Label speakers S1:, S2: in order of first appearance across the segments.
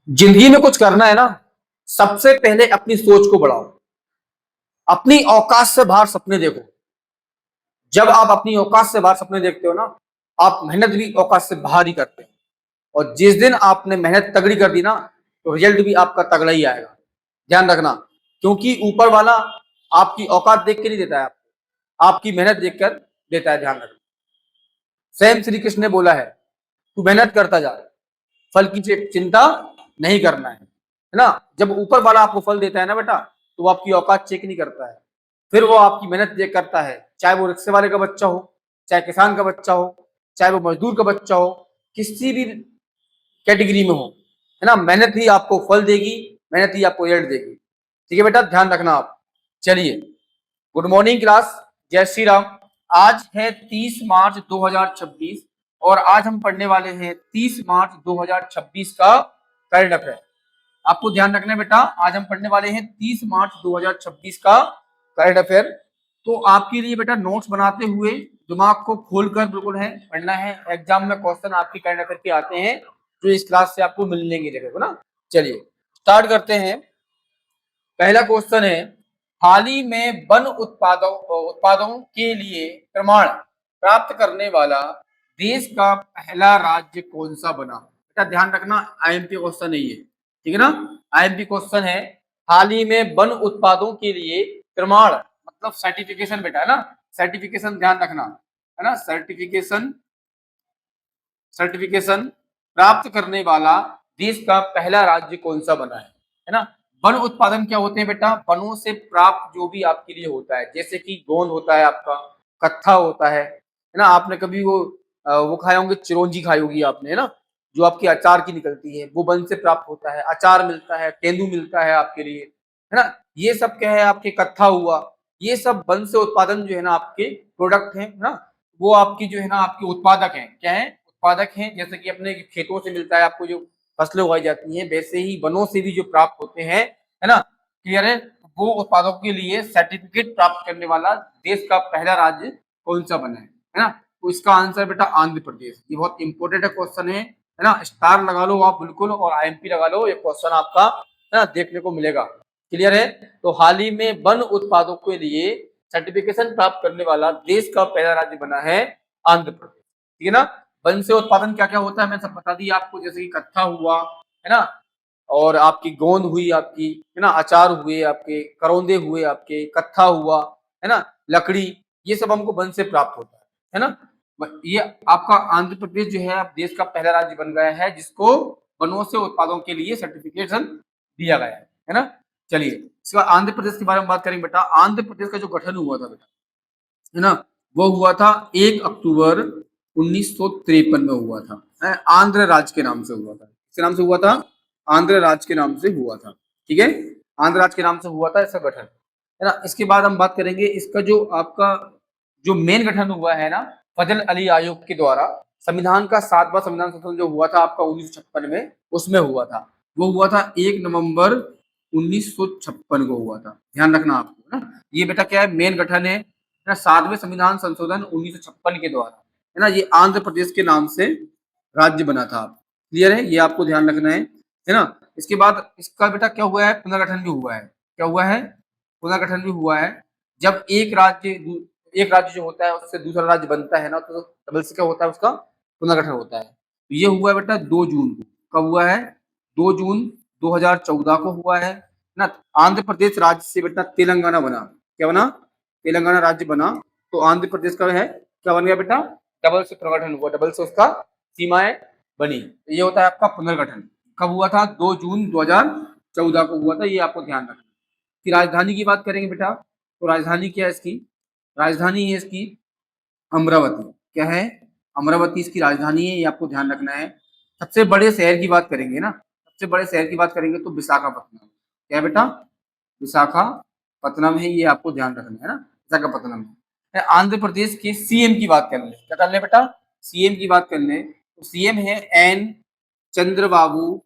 S1: जिंदगी में कुछ करना है ना, सबसे पहले अपनी सोच को बढ़ाओ। अपनी औकात से बाहर सपने देखो। जब आप अपनी औकात से बाहर सपने देखते हो ना, आप मेहनत भी औकात से बाहर ही करते हो। और जिस दिन आपने मेहनत तगड़ी कर दी ना, तो रिजल्ट भी आपका तगड़ा ही आएगा। ध्यान रखना, क्योंकि ऊपर वाला आपकी औकात देख के नहीं देता है, आपकी मेहनत देखकर देता है। ध्यान रखना, स्वयं श्री कृष्ण ने बोला है, तू मेहनत करता जा, फल की चिंता नहीं करना है ना। जब ऊपर वाला आपको फल देता है ना बेटा, तो वो आपकी औकात चेक नहीं करता है, फिर वो आपकी मेहनत चेक करता है। चाहे वो रिक्शे वाले का बच्चा हो, चाहे किसान का बच्चा हो, चाहे वो मजदूर का बच्चा हो, किसी भी कैटेगरी में हो, है ना, मेहनत ही आपको फल देगी, मेहनत ही आपको रिजल्ट देगी। ठीक है बेटा, ध्यान रखना आप। चलिए, गुड मॉर्निंग क्लास, जय श्री राम। आज है 30 मार्च 2026 और आज हम पढ़ने वाले हैं 30 मार्च 2026 का करंट अफेयर। आपको ध्यान रखना है बेटा, आज हम पढ़ने वाले हैं 30 मार्च 2026 का करंट अफेयर। तो आपके लिए बेटा नोट्स बनाते हुए दिमाग को खोलकर बिल्कुल है पढ़ना है। एग्जाम में क्वेश्चन आपके करंट अफेयर के आते हैं जो इस क्लास से आपको मिलेंगे, देखो ना। चलिए स्टार्ट करते हैं। पहला क्वेश्चन है, हाल ही में वन उत्पादों के लिए प्रमाण प्राप्त करने वाला देश का पहला राज्य कौन सा बना। बेटा ध्यान रखना, आईएमपी क्वेश्चन है ये, ठीक है ना। आईएमपी क्वेश्चन है, हाल ही में वन उत्पादों के लिए प्रमाण मतलब सर्टिफिकेशन बेटा, है ना। सर्टिफिकेशन ध्यान रखना, है ना। सर्टिफिकेशन सर्टिफिकेशन प्राप्त करने वाला देश का पहला राज्य कौन सा बना है ना। वन उत्पादन क्या होते हैं बेटा, वनों से प्राप्त जो भी आपके लिए होता है, जैसे कि गोंद होता है आपका, कत्था होता है ना। आपने कभी वो खाए होंगे, चिरौंजी खाई होगी आपने, है ना, जो आपकी अचार की निकलती है, वो वन से प्राप्त होता है। अचार मिलता है, तेंदू मिलता है आपके लिए, है ना। ये सब क्या है, आपके कत्था हुआ, ये सब वन से उत्पादन जो है ना आपके प्रोडक्ट है ना। वो आपकी जो है ना आपके उत्पादक है, क्या है, उत्पादक हैं। जैसे कि अपने खेतों से मिलता है आपको जो फसलें उगाई जाती हैं, वैसे ही वनों से भी जो प्राप्त होते हैं, है ना। क्लियर है। वो उत्पादों के लिए सर्टिफिकेट प्राप्त करने वाला देश का पहला राज्य कौन सा बना है ना। तो इसका आंसर बेटा आंध्र प्रदेश। ये बहुत इंपॉर्टेंट क्वेश्चन है ना। स्टार लगा लो आप बिल्कुल और आईएमपी लगा लो, ये क्वेश्चन आपका है ना देखने को मिलेगा। क्लियर है। तो हाल ही में वन उत्पादों के लिए सर्टिफिकेशन प्राप्त करने वाला देश का पहला राज्य बना है आंध्र प्रदेश। ठीक है ना। वन से उत्पादन क्या क्या होता है मैंने सब बता दिया आपको, जैसे कि कत्था हुआ, है ना, और आपकी गोंद हुई आपकी, है ना, अचार हुए आपके, करौंदे हुए आपके, कत्था हुआ, है ना, लकड़ी, ये सब हमको वन से प्राप्त होता है ना। ये आपका आंध्र प्रदेश जो है आप देश का पहला राज्य बन गया है जिसको वनों से उत्पादों के लिए सर्टिफिकेशन दिया गया है ना। चलिए इसके बाद आंध्र प्रदेश के बारे में बात करेंगे बेटा। आंध्र प्रदेश का जो गठन हुआ था बेटा, है ना, वो हुआ था 1 अक्टूबर 1953 में हुआ था। आंध्र राज्य के नाम से हुआ था। किसके नाम से हुआ था, आंध्र राज्य के नाम से हुआ था। ठीक है, आंध्र राज्य के नाम से हुआ था इसका गठन, है ना। इसके बाद हम बात करेंगे इसका जो आपका जो मेन गठन हुआ है ना, फजल अली आयोग के द्वारा। संविधान का 7वां संविधान संशोधन जो हुआ था आपका 1956 में, उसमें हुआ था। वो हुआ था 1 नवंबर 1956 को हुआ था। ध्यान रखना आपको, है ना। ये बेटा क्या है, मेन गठन है 7वें संविधान संशोधन 1956 के द्वारा, है ना। ये आंध्र प्रदेश के नाम से राज्य बना था। क्लियर है, ये आपको ध्यान रखना है ना। इसके बाद इसका बेटा क्या हुआ है, पुनर्गठन भी हुआ है। क्या हुआ है, पुनर्गठन भी हुआ है। जब एक राज्य जो होता है उससे दूसरा राज्य बनता है ना, तो डबल से क्या होता है, उसका पुनर्गठन होता है। तो ये हुआ बेटा 2 जून को। कब हुआ है, 2 जून 2014 को हुआ है ना। आंध्र प्रदेश राज्य से बेटा तेलंगाना बना। क्या बना, तेलंगाना राज्य बना। तो आंध्र प्रदेश का है क्या बन गया बेटा, डबल से पुनर्गठन हुआ, डबल से उसका सीमाएं बनी। तो ये होता है आपका पुनर्गठन। कब हुआ था, 2 जून 2014 को हुआ था। ये आपको ध्यान रखना। कि राजधानी की बात करेंगे बेटा, तो राजधानी क्या है इसकी, राजधानी है इसकी अमरावती। क्या है, अमरावती इसकी राजधानी है, ये आपको ध्यान रखना है। सबसे बड़े शहर की बात करेंगे ना, सबसे बड़े शहर की बात करेंगे तो विशाखापट्टनम। क्या बेटा, विशाखापट्टनम है, ये आपको ध्यान रखना है ना, विशाखापट्टनम है। आंध्र प्रदेश के सीएम की बात कर ले, क्या कर ले बेटा, सीएम की बात कर ले। तो सीएम है एन चंद्रबाबू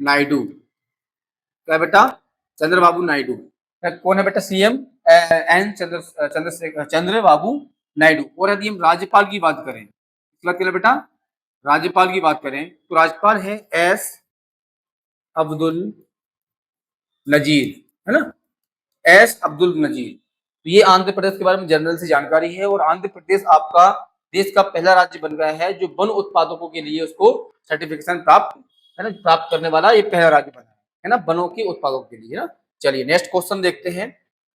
S1: नायडू। क्या बेटा, चंद्रबाबू नायडू। कौन है बेटा सीएम, एन चंद्रबाबू नायडू। और यदि हम राज्यपाल की बात करें, इसके बाद क्या बेटा, राज्यपाल की बात करें तो राज्यपाल है एस अब्दुल नजीर, है ना, एस अब्दुल नजीर। तो ये आंध्र प्रदेश के बारे में जनरल से जानकारी है, और आंध्र प्रदेश आपका देश का पहला राज्य बन गया है जो वन उत्पादकों के लिए उसको सर्टिफिकेशन प्राप्त, है ना, प्राप्त करने वाला ये पहला राज्य बना है ना, वनों के उत्पादकों के लिए, है ना। चलिए नेक्स्ट क्वेश्चन देखते हैं।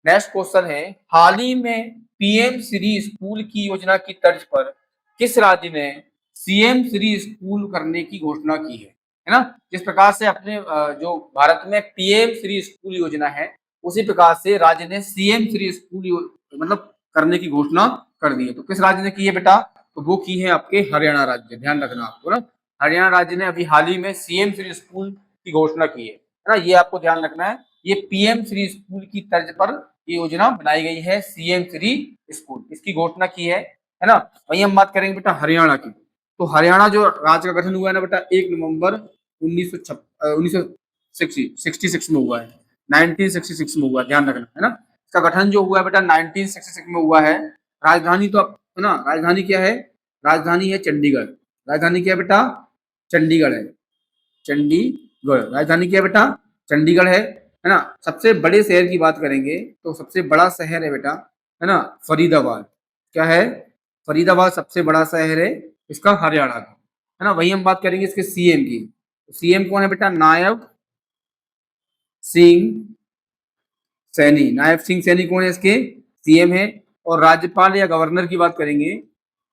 S1: नेक्स्ट क्वेश्चन है, हाल ही में पीएम श्री स्कूल की योजना की तर्ज पर किस राज्य ने सीएम श्री स्कूल करने की घोषणा की है ना। जिस प्रकार से अपने जो भारत में पीएम श्री स्कूल योजना है, उसी प्रकार से राज्य ने सीएम श्री स्कूल मतलब करने की घोषणा कर दी है। तो किस राज्य ने की है बेटा, तो वो की है आपके हरियाणा राज्य, ध्यान रखना आपको ना। हरियाणा राज्य ने अभी हाल ही में सीएम श्री स्कूल की घोषणा की है ना, ये आपको ध्यान रखना है। ये पीएम श्री स्कूल की तर्ज पर ये योजना बनाई गई है, सीएम श्री स्कूल, इसकी घोषणा की है ना। वहीं हम बात करेंगे बेटा हरियाणा की। तो हरियाणा जो राज्य का गठन हुआ है ना बेटा 1 नवंबर 1966 में हुआ है, 1966 में हुआ है, ध्यान रखना, है ना। इसका गठन जो हुआ है बेटा 1966 में हुआ है। राजधानी तो है ना, राजधानी क्या है, राजधानी है चंडीगढ़। राजधानी क्या है बेटा, चंडीगढ़ है, चंडीगढ़ राजधानी क्या है बेटा, चंडीगढ़ है ना। सबसे बड़े शहर की बात करेंगे तो सबसे बड़ा शहर है बेटा, है ना, फरीदाबाद। क्या है, फरीदाबाद सबसे बड़ा शहर है इसका, हरियाणा का, है ना। वही हम बात करेंगे इसके सीएम की। सीएम कौन है बेटा, नायब सिंह सैनी। नायब सिंह सैनी कौन है इसके, सीएम है। और राज्यपाल या गवर्नर की बात करेंगे,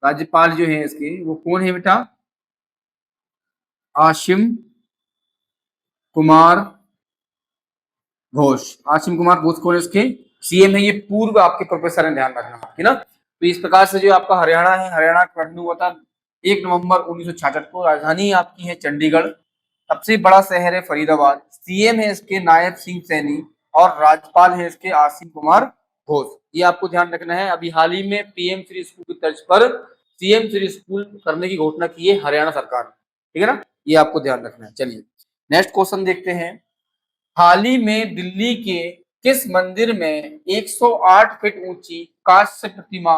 S1: राज्यपाल जो है इसके वो कौन है बेटा, आशिम कुमार घोष। आशिम कुमार घोष कौन है इसके, सीएम है। ये पूर्व आपके प्रोफेसर हैं, ध्यान रखना आपके ना। तो इस प्रकार से जो आपका हरियाणा है, हरियाणा का गठन हुआ था 1 नवंबर 1966 को। राजधानी आपकी है चंडीगढ़, सबसे बड़ा शहर है फरीदाबाद, सीएम है इसके नायब सिंह सैनी, और राज्यपाल है इसके आसिम कुमार घोष। ये आपको ध्यान रखना है। अभी हाल ही में पीएम श्री स्कूल की तर्ज पर सीएम श्री स्कूल करने की घोषणा की है हरियाणा सरकार, ठीक है ना, ये आपको ध्यान रखना है। चलिए नेक्स्ट क्वेश्चन देखते हैं। हाल ही में दिल्ली के किस मंदिर में 108 फीट ऊंची कांस्य प्रतिमा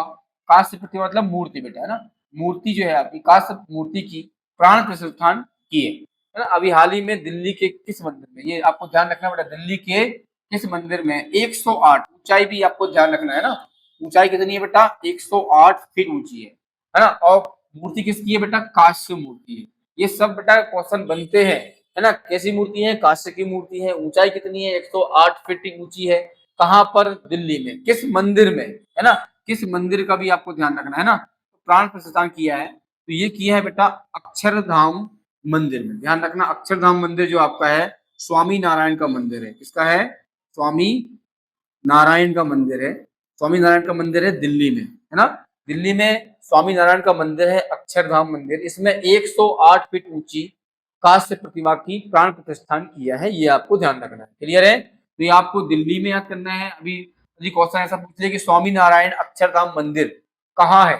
S1: मतलब मूर्ति बेटा, है ना, मूर्ति जो है आपकी कांस्य मूर्ति की प्राण प्रतिष्ठान की है ना। अभी हाल ही में दिल्ली के किस मंदिर में, ये आपको ध्यान रखना बेटा, दिल्ली के किस मंदिर में 108, ऊंचाई भी आपको ध्यान रखना है ना, ऊंचाई कितनी है बेटा, 108 फीट ऊंची है ना। और मूर्ति किसकी है बेटा, कांस्य मूर्ति है। ये सब बेटा क्वेश्चन बनते हैं, है ना। कैसी मूर्ति है, कांस्य की मूर्ति है, ऊंचाई कितनी है, 108 फीट ऊंची है। कहां पर, दिल्ली में, किस मंदिर में, है ना, किस मंदिर का भी आपको ध्यान रखना है ना। तो प्राण प्रतिष्ठान किया है, तो ये किया है बेटा अक्षरधाम मंदिर में, ध्यान रखना। अक्षरधाम मंदिर जो आपका है स्वामी नारायण का मंदिर है, किसका है, स्वामी नारायण का मंदिर है। स्वामी नारायण का मंदिर है दिल्ली में, है ना, दिल्ली में स्वामी नारायण का मंदिर है अक्षरधाम मंदिर। इसमें 108 फीट ऊंची कांस्य प्रतिमा की प्राण प्रतिष्ठान किया है, ये आपको ध्यान रखना है। क्लियर है, तो ये आपको दिल्ली में याद करना है। अभी क्वेश्चन ऐसा पूछ लिया कि स्वामी नारायण अक्षरधाम मंदिर कहाँ है,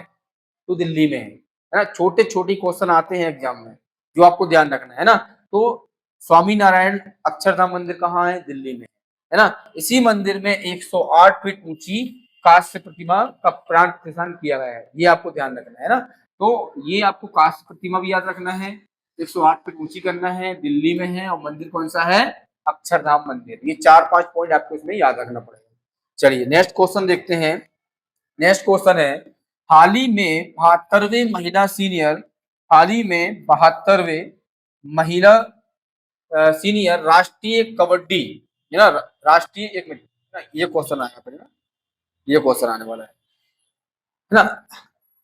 S1: तो दिल्ली में है ना। छोटे छोटे क्वेश्चन आते हैं एग्जाम में, जो आपको ध्यान रखना है ना। तो स्वामी नारायण अक्षरधाम मंदिर कहाँ है, दिल्ली में, है ना। इसी मंदिर में 108 फीट ऊंची कांस्य प्रतिमा का प्राण प्रतिष्ठान किया गया है, ये आपको ध्यान रखना है ना। तो ये आपको कांस्य प्रतिमा भी याद रखना है, 108 फीट ऊंची करना है, दिल्ली में है, और मंदिर कौन सा है, अक्षरधाम मंदिर। ये 4-5 पॉइंट आपको इसमें याद रखना पड़ेगा। चलिए नेक्स्ट क्वेश्चन देखते हैं। नेक्स्ट क्वेश्चन है, हाल ही में 72वें महिला सीनियर हाल ही में 72वें महिला सीनियर राष्ट्रीय कबड्डी, है ना, राष्ट्रीय, एक मिनट, ये क्वेश्चन आया पर ना, ये क्वेश्चन आने वाला है ना।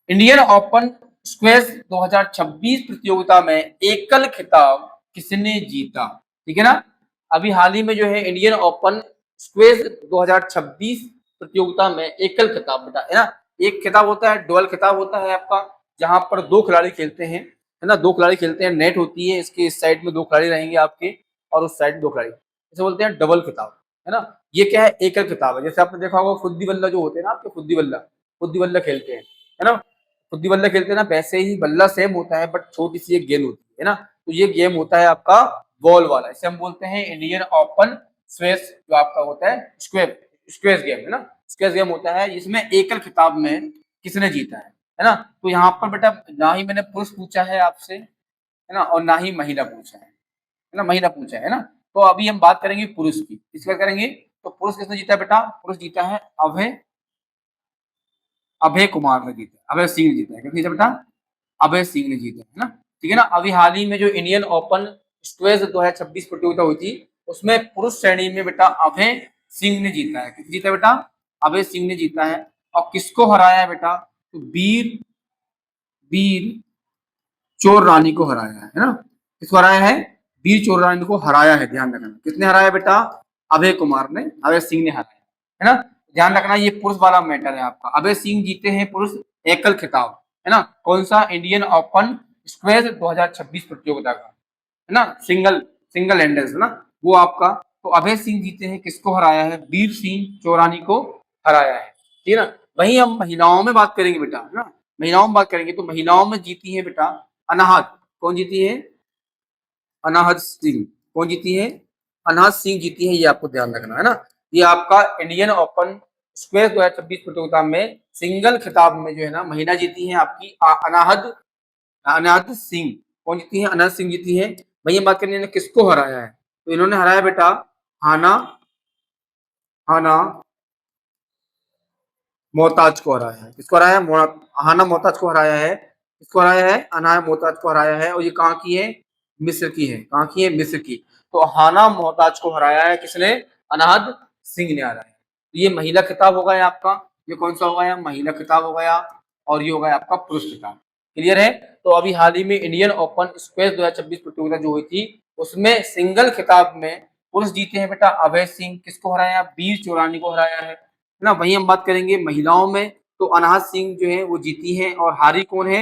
S1: इंडियन ओपन स्क्वैश 2026 प्रतियोगिता में एकल खिताब किसने जीता, ठीक है ना। अभी हाल ही में जो है इंडियन ओपन स्क्वैश 2026 प्रतियोगिता में एकल खिताब बेटा, है ना, एक खिताब होता है, डबल खिताब होता है आपका, जहां पर 2 खिलाड़ी खेलते हैं, है ना, 2 खिलाड़ी खेलते हैं, नेट होती है इसके, इस साइड में 2 खिलाड़ी रहेंगे आपके, और उस साइड 2 खिलाड़ी, इसे बोलते हैं डबल खिताब, है ना। ये क्या है, एकल खिताब है। जैसे आपने देखा होगा फुद्दी बल्ला जो होते हैं ना आपके, फुद्दी बल्ला खेलते हैं, है ना, फुद्दी बल्ला खेलते हैं ना, वैसे ही बल्ला सेम होता है बट छोटी सी एक गेंद होती है ना। तो ये गेम होता है आपका बॉल वाला, इसे हम बोलते हैं इंडियन ओपन स्क्वैश, जो आपका होता है स्क्वैश गेम, है ना, स्क्वैश गेम होता है। इसमें एकल खिताब में किसने जीता है है ना। तो यहाँ पर बेटा ना ही मैंने पुरुष पूछा है आपसे, है ना, और ना ही महिला पूछा है ना, महिला पूछा है ना। तो अभी हम बात करेंगे पुरुष की, किसका करेंगे? तो पुरुष किसने जीता है बेटा? पुरुष जीता है अभय, अभय कुमार ने जीता, अभय सिंह ने जीता है। किसने जीता बेटा? अभय सिंह ने जीता है ना। ठीक है ना। अभी हाल ही में जो इंडियन ओपन स्क्वैश 2026 प्रतियोगिता हुई थी, उसमें पुरुष श्रेणी में बेटा अभय सिंह ने जीता है। किसने जीता बेटा? अभय सिंह ने जीता है। और किसको हराया है बेटा? तो वीर वीर चोर रानी को हराया है ना। किसको हराया है? वीर चोर रानी को हराया है। ध्यान रखना, किसने हराया बेटा? अभय कुमार ने, अभय सिंह ने हराया है ना। ध्यान रखना, ये पुरुष वाला मैटर है आपका। अभय सिंह जीते हैं पुरुष एकल खिताब, है ना। कौन सा? इंडियन ओपन स्क्वैश 2026 प्रतियोगिता का, है ना, सिंगल सिंगल हैंडल्स, है ना, वो आपका। तो अभय सिंह जीते हैं, किसको हराया है? वीर सिंह चोरानी को हराया है। ठीक है ना। वहीं हम महिलाओं में बात करेंगे बेटा, है ना, महिलाओं में बात करेंगे तो महिलाओं में जीती है बेटा अनाहत। कौन जीती है? अनाहत सिंह। कौन जीती है? अनाहत सिंह जीती है। ये आपको ध्यान रखना है ना। ये आपका इंडियन ओपन स्क्वैश 2026 प्रतियोगिता में सिंगल खिताब में जो है ना महिला जीती है आपकी अनाहत, अनाहत सिंह। कौन जीती है? अनाहत सिंह जीती है। भैया बात करनी है किसको हराया है? तो इन्होंने हराया बेटा हाना हाना मोहताज को हराया है। किसको हराया है? हाना मोहताज को हराया है। किसको हराया है? अनाया मोहताज को हराया है। और ये कहाँ की है? मिस्र की है। कहाँ की है? मिस्र की। तो हाना मोहताज को हराया है किसने? अनाहत सिंह ने हराया है। ये महिला खिताब हो गया आपका। ये कौन सा हो गया? महिला खिताब हो गया। और ये हो गया आपका पुरुष खिताब। क्लियर है। तो अभी हाल ही में इंडियन ओपन स्क्वैश 2026 प्रतियोगिता जो हुई थी, उसमें सिंगल खिताब में पुरुष जीते हैं बेटा अभय सिंह। किसको हराया? वीर चोरानी को हराया है ना। वहीं हम बात करेंगे महिलाओं में, तो अनाहत सिंह जो है वो जीती है। और हारी कौन है?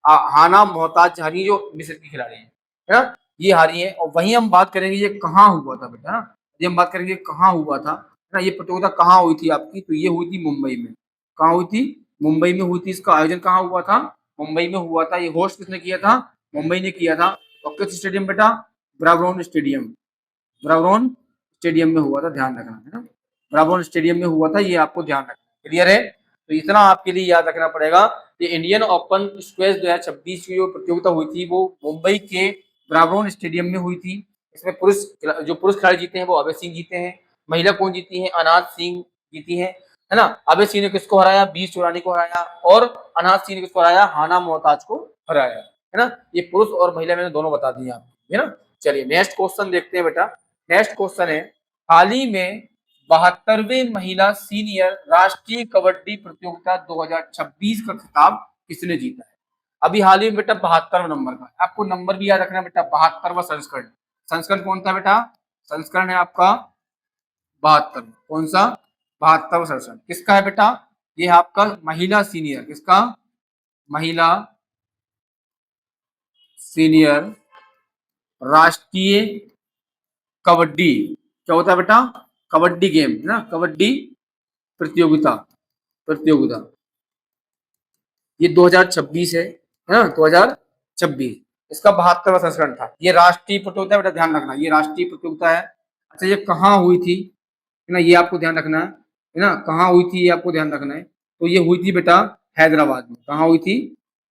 S1: हाना मोहताज हारी, जो मिस्र की खिलाड़ी है ना, ये हारी है। और वहीं हम बात करेंगे ये कहाँ हुआ था बेटा, ना ये हम बात करेंगे कहाँ हुआ था ना। ये प्रतियोगिता कहाँ हुई थी आपकी? तो ये हुई थी मुंबई में। कहाँ हुई थी? मुंबई में हुई थी। इसका आयोजन कहाँ हुआ था? मुंबई में हुआ था। ये होस्ट किसने किया था? मुंबई ने किया था। और किस स्टेडियम बेटा? ब्रावोन स्टेडियम। ब्रावोन स्टेडियम में हुआ था। ध्यान रखना है ना, ब्रावोन स्टेडियम में हुआ था। ये आपको ध्यान रखना। क्लियर है। तो इतना आपके लिए याद रखना पड़ेगा कि इंडियन ओपन स्क्वैश 2026 की जो प्रतियोगिता हुई थी वो मुंबई के ब्रावोन स्टेडियम में हुई थी। इसमें पुरुष खिलाड़ी जीते हैं वो अभय सिंह जीते हैं। महिला कौन जीती है? अनाथ सिंह जीती है ना। अभय सिंह ने किसको हराया? बीस चौरानी को हराया। और अनाथ सिंह ने किसको हराया? हाना मोहताज को हराया, है ना। ये पुरुष और महिला मैंने दोनों बता दिए आपको, है ना। चलिए नेक्स्ट क्वेश्चन देखते हैं बेटा। नेक्स्ट क्वेश्चन है, हाल ही में 72वें महिला सीनियर राष्ट्रीय कबड्डी प्रतियोगिता 2026 का खिताब किसने जीता है? अभी हाल ही में बेटा 72 नंबर का, आपको नंबर भी याद रखना बेटा, 72वां संस्करण। संस्करण कौन था बेटा? संस्करण है आपका 72। कौन सा? 72वां संस्करण। किसका है बेटा? ये आपका महिला सीनियर। किसका? महिला सीनियर राष्ट्रीय कबड्डी। क्या होता है बेटा? कबड्डी गेम, है ना, कबड्डी प्रतियोगिता। प्रतियोगिता ये 2026 है ना, 2026। इसका 72वां संस्करण था। ये राष्ट्रीय प्रतियोगिता बेटा, ध्यान रखना, ये राष्ट्रीय प्रतियोगिता है। अच्छा, ये कहाँ हुई थी, है ना, ये आपको ध्यान रखना है ना, कहाँ हुई थी ये आपको ध्यान रखना है। तो ये हुई थी बेटा हैदराबाद में। कहाँ हुई थी?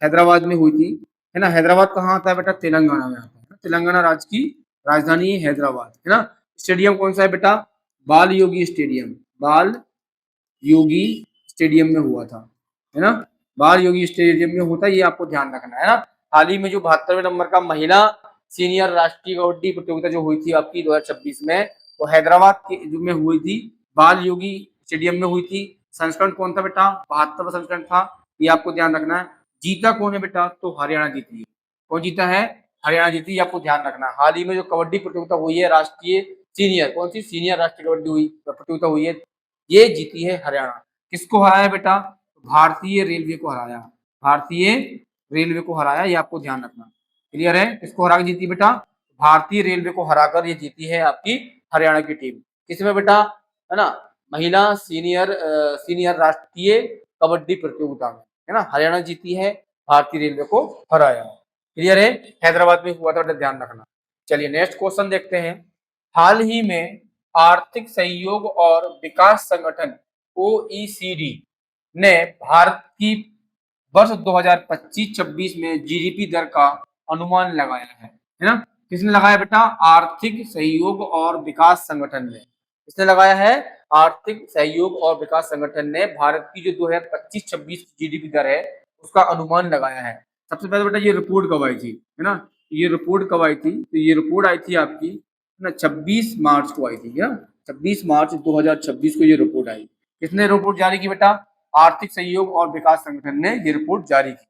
S1: हैदराबाद में हुई थी, है ना। हैदराबाद कहाँ आता है बेटा? तेलंगाना में आता है। तेलंगाना राज्य की राजधानी है हैदराबाद, है ना। स्टेडियम कौन सा है बेटा? बाल योगी स्टेडियम। बाल योगी स्टेडियम में हुआ था, है ना। बाल योगी स्टेडियम में होता है, ये आपको ध्यान रखना है ना। हाल ही में जो 72वें नंबर का महिला सीनियर राष्ट्रीय कबड्डी प्रतियोगिता जो हुई थी आपकी 2026 में, वो हैदराबाद के में हुई थी, बाल योगी स्टेडियम में हुई थी। संस्करण कौन था बेटा? 72वां संस्करण था। ये आपको ध्यान रखना है। जीता कौन है बेटा? तो हरियाणा जीती है। कौन जीता है? हरियाणा जीती। आपको ध्यान रखना है। हाल ही में जो कबड्डी प्रतियोगिता हुई है राष्ट्रीय सीनियर, कौन सी? सीनियर राष्ट्रीय कबड्डी हुई प्रतियोगिता हुई है, ये जीती है हरियाणा। किसको हराया बेटा? भारतीय रेलवे को हराया। भारतीय रेलवे को हराया, ये आपको ध्यान रखना। क्लियर है। किसको हरा के जीती बेटा? भारतीय रेलवे को हराकर ये जीती है आपकी हरियाणा की टीम। किसमें बेटा? है ना, महिला सीनियर राष्ट्रीय कबड्डी प्रतियोगिता में, है ना, हरियाणा जीती है, भारतीय रेलवे को हराया। क्लियर है। हैदराबाद में हुआ था, ध्यान रखना। चलिए नेक्स्ट क्वेश्चन देखते हैं। हाल ही में आर्थिक सहयोग और विकास संगठन OECD ने भारत की वर्ष 2025-26 में जीडीपी दर का अनुमान लगाया है ना? किसने लगाया बेटा? आर्थिक सहयोग और विकास संगठन ने। किसने लगाया है? आर्थिक सहयोग और विकास संगठन ने भारत की जो 2025-26 की जीडीपी दर है उसका अनुमान लगाया है। सबसे पहले बेटा ये रिपोर्ट कब आई थी, है ना? ये रिपोर्ट कब आई थी? तो ये रिपोर्ट आई थी आपकी ना 26 मार्च को आई थी क्या? 26 मार्च 2026 को ये रिपोर्ट आई। किसने रिपोर्ट जारी की बेटा? आर्थिक सहयोग और विकास संगठन ने ये रिपोर्ट जारी की।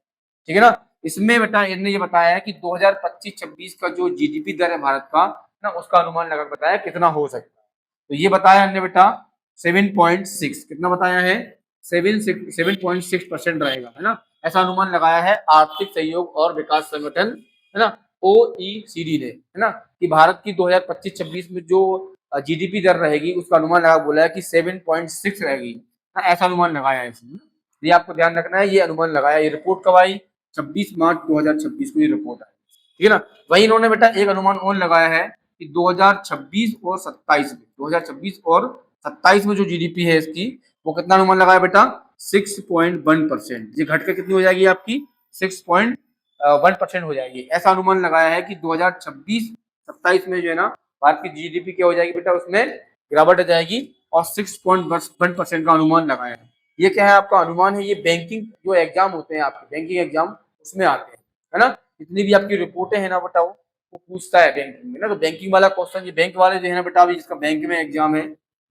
S1: ठीक है ना? इसमें बेटा इन्होंने ये बताया है कि 2025-26 का जो जीडीपी दर है भारत का ना उसका अनुमान लगा बताया कितना हो सकता है। तो ये बताया हमने बेटा 7.6। कितना बताया है? 7.6% रहेगा, है ना? ऐसा अनुमान लगाया है आर्थिक सहयोग और विकास संगठन, है ना, OECD ने, है ना, कि भारत की 2025-26 में जो जीडीपी दर रहेगी उसका अनुमान लगा बोला है कि 7.6 रहेगी। ऐसा अनुमान लगाया है इसमें। ये आपको ध्यान रखना है, ये अनुमान लगाया। ये रिपोर्ट कब आई? 26 मार्च 2026 को ये रिपोर्ट आई। ठीक है ना? वही इन्होंने बेटा एक अनुमान और लगाया है कि 2026 और 27 में 2026 और 27 में जो जीडीपी है इसकी वो कितना अनुमान लगाया बेटा? 6.1%। ये घटकर कितनी हो जाएगी आपकी? 6.1% हो जाएगी। ऐसा अनुमान लगाया है कि 2026-27 में जो है ना भारत की जीडीपी क्या हो जाएगी बेटा? उसमें गिरावट आ जाएगी और 6.1% का अनुमान लगाया है। ये क्या है? आपका अनुमान है। ये बैंकिंग जो एग्जाम होते हैं आपके बैंकिंग एग्जाम उसमें आते हैं, है ना? जितनी भी आपकी रिपोर्टें हैं ना बेटा वो पूछता है बैंकिंग में ना। तो बैंकिंग वाला क्वेश्चन, ये बैंक वाले जो है ना बेटा अभी जिसका बैंक में एग्जाम है,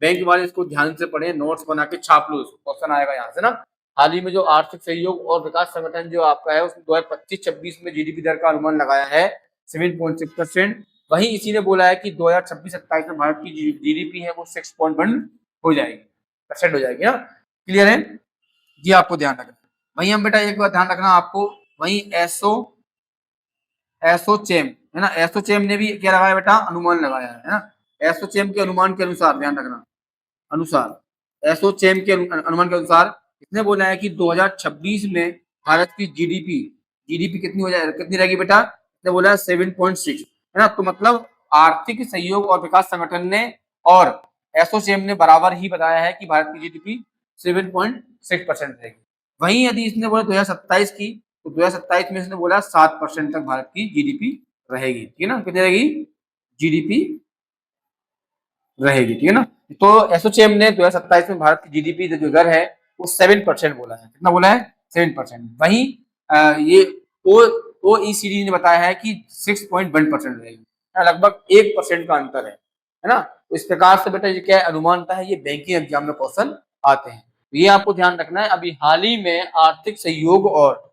S1: बैंक वाले इसको ध्यान से पढ़े, नोट्स बना के छाप लो, क्वेश्चन आएगा यहाँ से ना। हाल ही में जो आर्थिक सहयोग और विकास संगठन जो आपका है उसने 2025-26 में जीडीपी दर का अनुमान लगाया है 7.6%। वहीं इसी ने बोला है कि 2026-27 में भारत की जीडीपी है वो 6.1 हो जाएगी परसेंट हो जाएगी ना। क्लियर है? ये आपको ध्यान रखना। वहीं हम बेटा एक बात ध्यान रखना आपको, वहीं एसोचैम, है ना, एसोचैम ने भी क्या लगाया बेटा? अनुमान लगाया है ना। एसोचैम के अनुमान के अनुसार, ध्यान रखना, अनुसार एसोचैम के अनुमान के अनुसार इसने बोला है कि 2026 में भारत की जीडीपी कितनी हो जाए, कितनी रहेगी बेटा? इसने बोला है 7.6, है ना। तो मतलब आर्थिक सहयोग और विकास संगठन ने और एसोचैम ने बराबर ही बताया है कि भारत की जीडीपी 7.6% रहेगी। वहीं यदि इसने बोला 2027 की, तो 2027 में इसने बोला 7% तक भारत की जीडीपी रहेगी। ठीक है ना? कितनी रहेगी? जीडीपी रहेगी। ठीक है ना? तो एसोचैम ने 2027 में भारत की जीडीपी जो दर है वो 7% बोला है। कितना बोला है? 7%। वहीं ये ओईसीडी ने बताया है कि 6.1% रहेगी, लगभग 1% का अंतर है ना। तो इस प्रकार से बेटा ये क्या अनुमान है? ये बैंकिंग एग्जाम में क्वेश्चन आते हैं। तो ये आपको ध्यान रखना है। अभी हाल ही में आर्थिक सहयोग और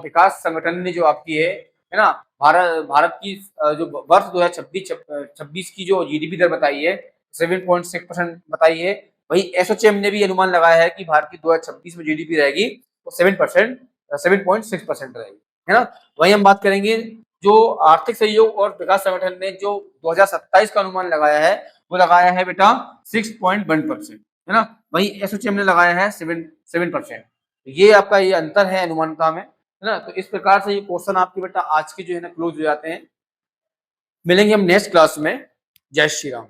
S1: विकास संगठन ने जो आपकी है ना, भारत की जो वर्ष 2026 की जो जीडीपी दर बताई है 7.6% बताई है। वही एसोचैम ने भी अनुमान लगाया है कि भारत की 2026 में जीडीपी रहेगी तो 7.6% रहेगी, है ना। वही हम बात करेंगे जो आर्थिक सहयोग और विकास संगठन ने जो 2027 का अनुमान लगाया है वो लगाया है बेटा 6.1%, है ना। वही एसोचैम ने लगाया है 7%। ये आपका ये अंतर है अनुमानता में, है ना। तो इस प्रकार से ये क्वेश्चन आपके बेटा आज के जो है ना क्लोज हो जाते हैं। मिलेंगे हम नेक्स्ट क्लास में। जय श्री राम।